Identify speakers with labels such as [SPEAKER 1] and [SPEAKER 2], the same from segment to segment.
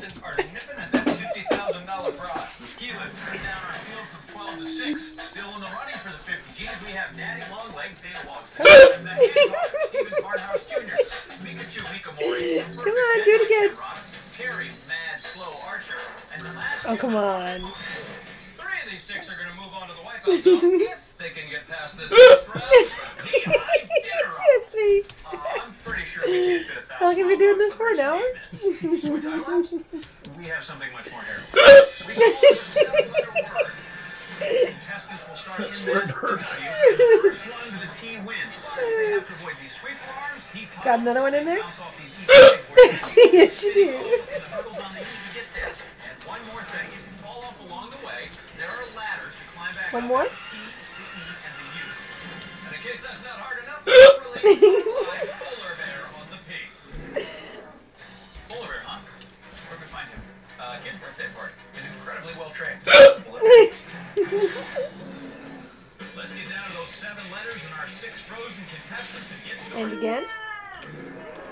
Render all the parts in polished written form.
[SPEAKER 1] contestants are nipping at that $50,000 prize. The ski lift turned down our field from 12 to 6. Still in the running for the 50 G's, we have Daddy Longlegs, Dave Walkston, and then Stephen Farnhouse Jr., Pikachu Mikamori,
[SPEAKER 2] come on, do it again.
[SPEAKER 1] Terry Mad Slow Archer, and the last
[SPEAKER 2] come on.
[SPEAKER 1] 3 of these 6 are going to move on to the wipeout zone if they can get past this first round.
[SPEAKER 2] Yes, 3.
[SPEAKER 1] I'm pretty sure we can't fit 1,000.
[SPEAKER 2] How long have we been doing this for now?
[SPEAKER 1] We have something much more harrowing. We call it a 7-letter word. Contestants will start in this. First one to the T wins. They have to avoid these sweep alarms.
[SPEAKER 2] Got another one in there?
[SPEAKER 1] Bounce off these easy
[SPEAKER 2] Yes, you do.
[SPEAKER 1] And the hurdles on the E to get there. And one more thing, if you fall off along the way, there are ladders to climb back
[SPEAKER 2] One
[SPEAKER 1] up.
[SPEAKER 2] more?
[SPEAKER 1] The E, and the U. And in case that's not hard enough, we release Polar Bear on the P. Polar Bear, huh? Where'd we find him? Kid's birthday party. He's incredibly well trained. Let's get down to those 7 letters and our 6 frozen contestants and get started.
[SPEAKER 2] And again?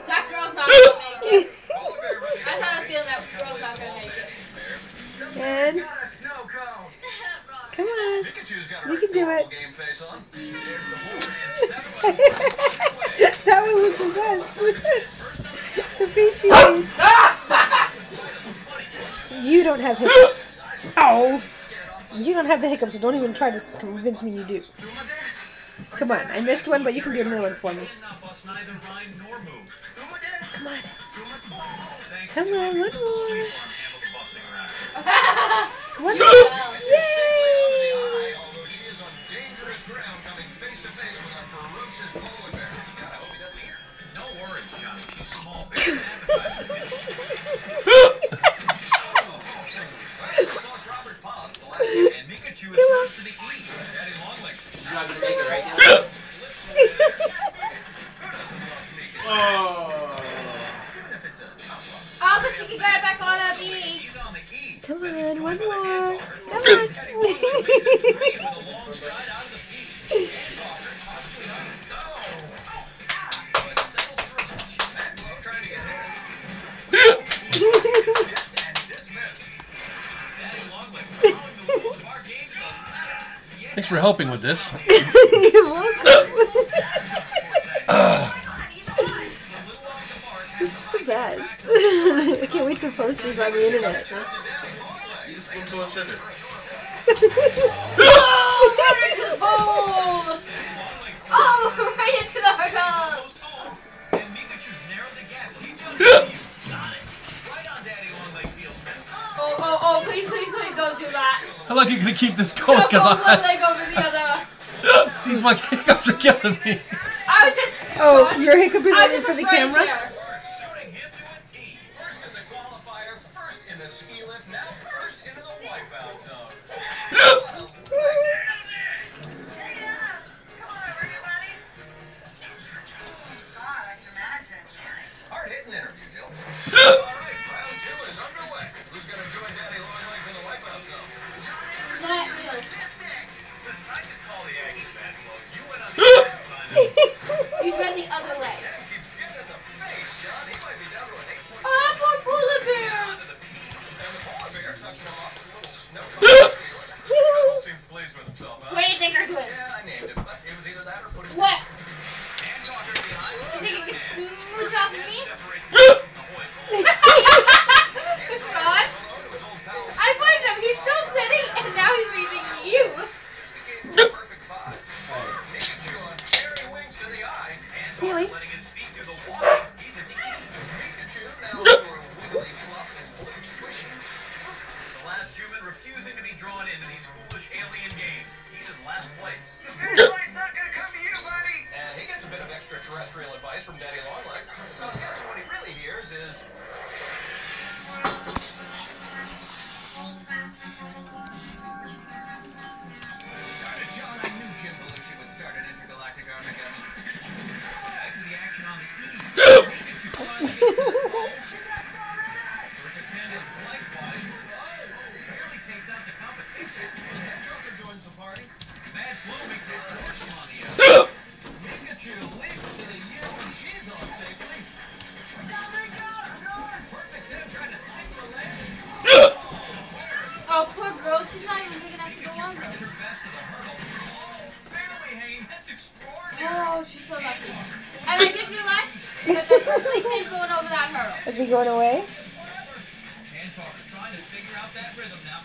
[SPEAKER 3] That girl's not gonna make it. I had a feeling that girl's not gonna make it.
[SPEAKER 2] And come on, you can do it. That one was the best. The fishy. You don't have hiccups. Oh, you don't have the hiccups, so don't even try to convince me you do. Come on, I missed one, but you can do another one for me. Come on. Come on, one more. One more. Yay!
[SPEAKER 1] Although she is on dangerous ground, coming face to face with our ferocious polar bear. God, I hope he doesn't hear. No worries, Johnny. He's small bear Robert Potts, the last one, and Pikachu is first to the E. Daddy Longlegs. You're not gonna make it right now. Who doesn't love Pikachu? Oh. Even if it's a tough one.
[SPEAKER 3] Oh, but she can get it back on a B.
[SPEAKER 1] He's on the E.
[SPEAKER 2] Come on, one more. Come on.
[SPEAKER 4] Thanks for helping with this.
[SPEAKER 2] You're welcome. This is the best. I can't wait to post this on the internet.
[SPEAKER 4] You just spoon full of sugar.
[SPEAKER 3] Oh, right into the hurdle. Oh, please, don't do that.
[SPEAKER 4] How long are you going to keep this going?
[SPEAKER 3] Don't go one leg over the other.
[SPEAKER 4] These fucking hiccups are killing me.
[SPEAKER 3] I was just...
[SPEAKER 2] Oh, you're hiccuping right for the camera?
[SPEAKER 1] First in the qualifier, first in the ski lift, now first into the wipeout zone. Hard-hitting interview, Jill. All right, round 2 is underway. Who's going to join Daddy Longlegs in the wipeout zone?
[SPEAKER 3] Not you.
[SPEAKER 1] Listen, I just call the action, man. Well, you went on the other side.
[SPEAKER 3] You went the other way.
[SPEAKER 1] Ted keeps getting in the face, John. He might be down to an 8 point.
[SPEAKER 3] Oh, poor polar bear.
[SPEAKER 1] And the polar bear tucks him off with a little snow cone. We'll see
[SPEAKER 3] Oh, she's so lucky. And I just realized that the perfectly safe going over that hurdle.
[SPEAKER 2] Is he going away?
[SPEAKER 1] Hand talker trying to figure out that rhythm now.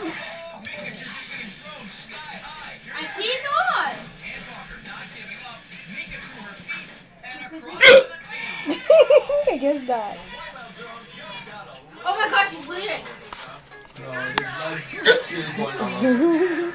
[SPEAKER 1] Wow. Mika's just getting thrown sky high.
[SPEAKER 3] And she's on.
[SPEAKER 1] Hand talker not giving up. Mika to her feet and across to the team.
[SPEAKER 2] I guess not.
[SPEAKER 3] Oh my gosh, she's bleeding.
[SPEAKER 4] No, there's no going on.